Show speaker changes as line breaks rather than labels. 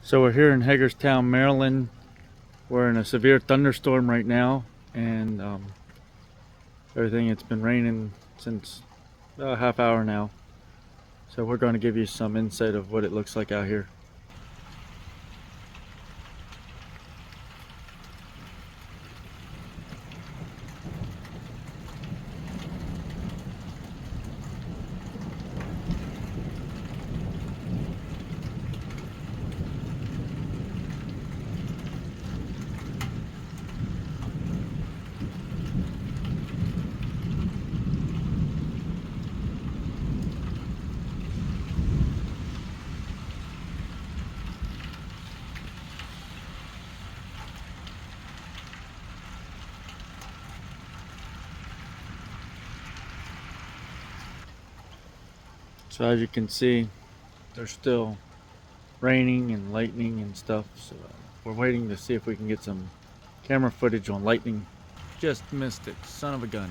So we're here in Hagerstown, Maryland. We're in a severe thunderstorm right now, and everything. It's been raining since a half hour now. So we're going to give you some insight of what it looks like out here. So as you can see, there's still raining and lightning and stuff. So we're waiting to see if we can get some camera footage on lightning. Just missed it, son of a gun.